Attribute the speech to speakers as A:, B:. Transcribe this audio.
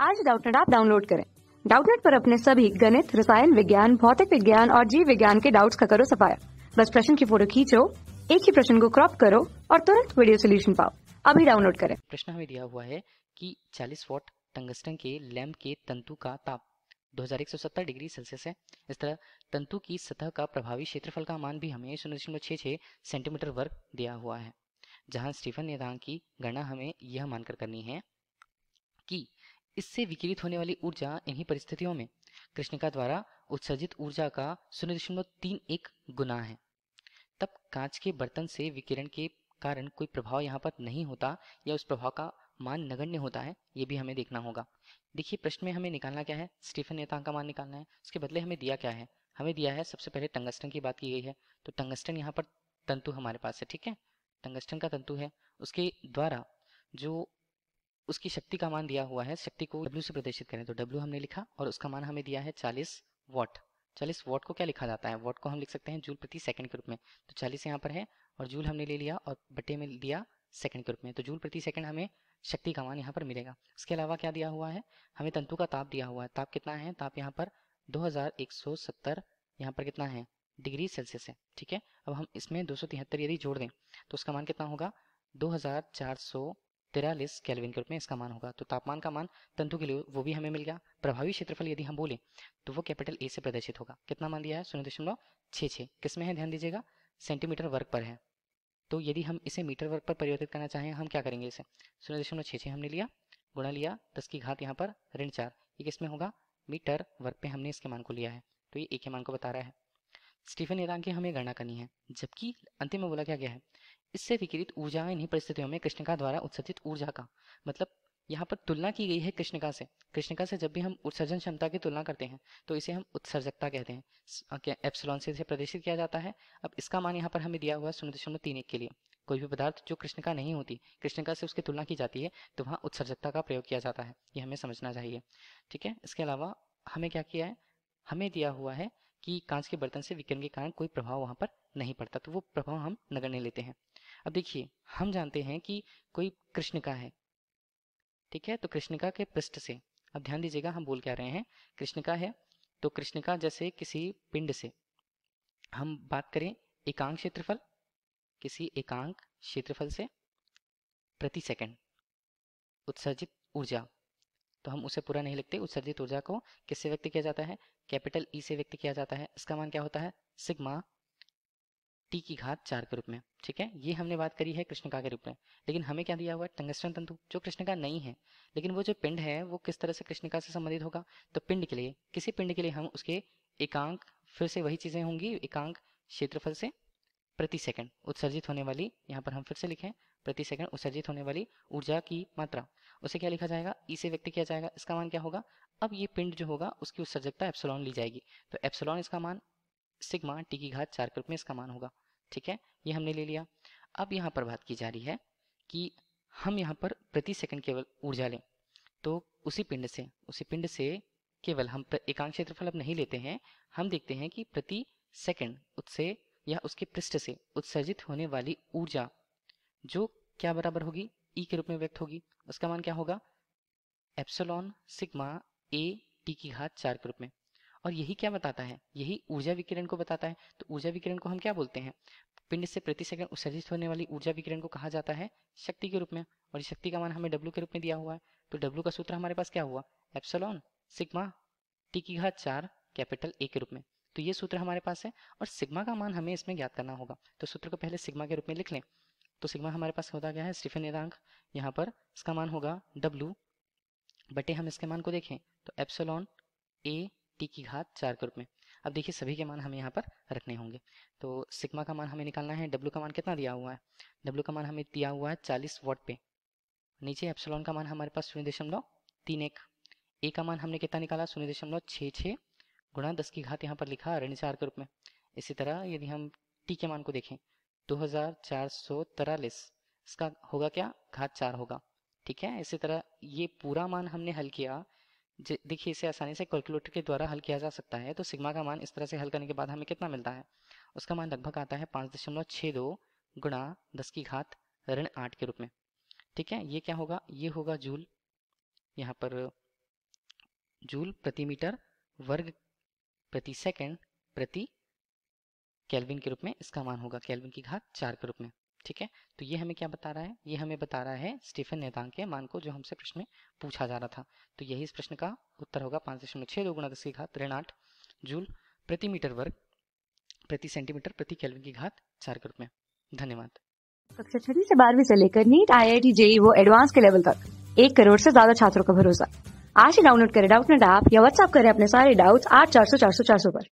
A: आज Doubtnut app download करें। Doubtnut पर अपने सभी गणित, रसायन विज्ञान, भौतिक विज्ञान और जीव विज्ञान के डाउट्स का करो सफाया। बस प्रश्न की फोटो खींचो, एक ही प्रश्न को क्रॉप करो और तुरंत वीडियो सोल्यूशन पाओ। अभी डाउनलोड करें।
B: प्रश्न हमें दिया हुआ है कि 40 वॉट टंगस्टन के लैंप के तंतु का ताप 2170 डिग्री सेल्सियस है। इस तरह तंतु की सतह का प्रभावी क्षेत्रफल का मान भी हमें 0.66 सेंटीमीटर वर्ग दिया हुआ है, जहां स्टीफन नियतांक की गणना हमें यह मानकर करनी है कि इससे विकिरित होने वाली ऊर्जा इन्हीं परिस्थितियों में कृष्णिका द्वारा उत्सर्जित ऊर्जा का 0.31 गुना है। तब कांच के बर्तन से विकिरण के कारण कोई प्रभाव यहाँ पर नहीं होता या उस प्रभाव का मान नगण्य होता है, ये भी हमें देखना होगा। देखिए प्रश्न में हमें निकालना क्या है, स्टीफन नियतांक का मान निकालना है। उसके बदले हमें दिया क्या है, हमें दिया है सबसे पहले टंगस्टन की बात की गई है, तो टंगस्टन यहाँ पर तंतु हमारे पास है, ठीक है, टंगस्टन का तंतु है, उसके द्वारा जो उसकी शक्ति का मान दिया हुआ है, शक्ति को W से प्रदर्शित करें तो W हमने लिखा और उसका मान हमें दिया है 40 वॉट। 40 वॉट को क्या लिखा जाता है, वॉट को हम लिख सकते हैं जूल प्रति सेकंड के रूप में, तो 40 यहाँ पर है और जूल हमने ले लिया और बटे में दिया सेकंड के रूप में, तो जूल प्रति सेकंड हमें शक्ति का मान यहाँ पर मिलेगा। इसके अलावा क्या दिया हुआ है, हमें तंतु का ताप दिया हुआ है। ताप कितना है, ताप यहाँ पर 2170 यहाँ पर कितना है डिग्री सेल्सियस है, ठीक है। अब हम इसमें 273 यदि जोड़ दें तो उसका मान कितना होगा, 2443 केल्विन के रूप में इसका मान होगा। तो तापमान का मान तंतु के लिए वो भी हमें मिल गया। प्रभावी क्षेत्रफल यदि हम बोले तो वो कैपिटल ए से प्रदर्शित होगा। कितना मान दिया है, 0.66। किसमें है, ध्यान दीजिएगा, सेंटीमीटर वर्ग पर है। तो यदि हम इसे मीटर वर्ग पर परिवर्तित करना चाहें, हम क्या करेंगे, इसे 0.66 हमने लिया, गुणा लिया 10 की घात यहाँ पर ऋण 4, ये किसमें होगा, मीटर वर्ग पे हमने इसके मान को लिया है, तो ये ए के मान को बता रहा है। स्टीफन नियतांक की हमें गणना करनी है, जबकि अंतिम में बोला क्या गया है, इससे विकिरित ऊर्जा इन्हीं परिस्थितियों में कृष्णिका द्वारा उत्सर्जित ऊर्जा का, मतलब यहाँ पर तुलना की गई है कृष्णिका से। कृष्णिका से जब भी हम उत्सर्जन क्षमता की तुलना करते हैं तो इसे हम उत्सर्जकता कहते हैं, एप्सिलॉन से इसे प्रदर्शित किया जाता है। अब इसका मान यहाँ पर हमें दिया हुआ है 0.31 के लिए। कोई भी पदार्थ जो कृष्णिका नहीं होती, कृष्णिका से उसकी तुलना की जाती है, तो वहाँ उत्सर्जकता का प्रयोग किया जाता है, ये हमें समझना चाहिए, ठीक है। इसके अलावा हमें क्या किया है, हमें दिया हुआ है कि कांच के बर्तन से विकिरण के कारण कोई प्रभाव वहाँ पर नहीं पड़ता, तो वो प्रभाव हम नगण्य लेते हैं। अब देखिए हम जानते हैं कि कोई कृष्णिका है, ठीक है, तो कृष्णिका के पृष्ठ से, अब ध्यान दीजिएगा हम बोल क्या रहे हैं, कृष्णिका है तो कृष्णिका जैसे किसी पिंड से हम बात करें एकांक क्षेत्रफल, किसी एकांक क्षेत्रफल से प्रति सेकंड उत्सर्जित ऊर्जा, तो हम उसे पूरा नहीं लिखते, उत्सर्जित ऊर्जा को किससे व्यक्त किया जाता है, कैपिटल ई से व्यक्त किया जाता है। इसका मान क्या होता है, सिग्मा टी की घात 4 के रूप में, ठीक है। ये हमने बात करी है कृष्णिका के रूप में, लेकिन हमें क्या दिया हुआ है, टंगस्टन तंतु जो कृष्णिका नहीं है, लेकिन वो जो पिंड है वो किस तरह से कृष्णिका से संबंधित होगा, तो पिंड के लिए, किसी पिंड के लिए हम उसके एकांक, फिर से वही चीजें होंगी, एकांक क्षेत्रफल से प्रति सेकंड उत्सर्जित होने वाली, यहाँ पर हम फिर से लिखें प्रति सेकंड उत्सर्जित होने वाली ऊर्जा की मात्रा, उसे क्या लिखा जाएगा, ई से व्यक्त किया जाएगा। इसका मान क्या होगा, अब ये पिंड जो होगा उसकी उत्सर्जकता एप्सिलॉन ली जाएगी, तो एप्सिलॉन इसका मान सिग्मा टी की घात 4 के रूप में इसका मान होगा, ठीक है, ये हमने ले लिया। अब यहाँ पर बात की जा रही है कि हम यहाँ पर प्रति सेकंड केवल ऊर्जा लें, तो उसी पिंड से केवल हम एकांक क्षेत्रफल अब नहीं लेते हैं, हम देखते हैं कि प्रति सेकंड उससे या उसके पृष्ठ से उत्सर्जित होने वाली ऊर्जा जो क्या बराबर होगी, ई के रूप में व्यक्त होगी। उसका मान क्या होगा, एप्सिलॉन सिग्मा ए टी की घात 4 के रूप में। और यही क्या बताता है, यही ऊर्जा विकिरण को बताता है। तो ऊर्जा विकिरण को हम क्या बोलते हैं, पिंड से प्रति सेकंड उत्सर्जित होने वाली ऊर्जा विकिरण को कहा जाता है शक्ति के रूप में, और इस शक्ति का मान हमें W के रूप में दिया हुआ है। तो W का सूत्र हमारे पास क्या हुआ, एप्सिलॉन सिग्मा टी की घात 4 कैपिटल ए के रूप में, तो ये सूत्र हमारे पास है। और सिग्मा का मान हमें इसमें ज्ञात करना होगा, तो सूत्र को पहले सिग्मा के रूप में लिख लें। तो सिग्मा हमारे पास होता क्या है, स्टीफन नियतांक, यहाँ पर इसका मान होगा W बटे, हम इसके मान को देखें तो एप्सिलॉन ए टी की घात 4 के रूप में। अब देखिए सभी के मान हमें यहाँ पर रखने होंगे, तो सिग्मा का मान हमें निकालना है, W का मान कितना दिया हुआ है, W का मान हमें दिया हुआ है 40 वॉट पे, नीचे एप्सिलॉन का मान हमारे पास 0.31, ए का मान हमने कितना निकाला 0.66 गुणा 10 की घात यहाँ पर लिखा ऋण 4 के रूप में। इसी तरह यदि हम टी के मान को देखें 2443, इसका होगा क्या, घात 4 होगा, ठीक है। इसी तरह ये पूरा मान हमने हल किया, देखिए इसे आसानी से कैलकुलेटर के द्वारा हल किया जा सकता है। तो सिग्मा का मान इस तरह से हल करने के बाद हमें कितना मिलता है, उसका मान लगभग आता है 5.62 गुणा 10 की घात ऋण 8 के रूप में, ठीक है। ये क्या होगा, ये होगा जूल, यहाँ पर जूल प्रति मीटर वर्ग प्रति सेकंड प्रति केल्विन के रूप में इसका मान होगा, केल्विन की घात 4 के रूप में। ठीक है, तो ये हमें क्या बता रहा है? ये हमें बता रहा है स्टीफन नियतांक के मान को जो हमसे प्रश्न में पूछा जा रहा था। तो यही इस प्रश्न का उत्तर होगा 5.62 गुणा 10 की घात ऋण 8 जूल प्रति मीटर वर्ग प्रति सेंटीमीटर प्रति केल्विन की घात 4 के रूप में। धन्यवाद।
A: कक्षा 6वीं से 12वीं से लेकर नीट, IIT, JEE वो एडवांस के लेवल तक 1 करोड़ से ज्यादा छात्रों का भरोसा। आज ही डाउनलोड करें डाउटनेट ऐप या व्हाट्सएप करें अपने सारे डाउट्स 8400 400 400 पर।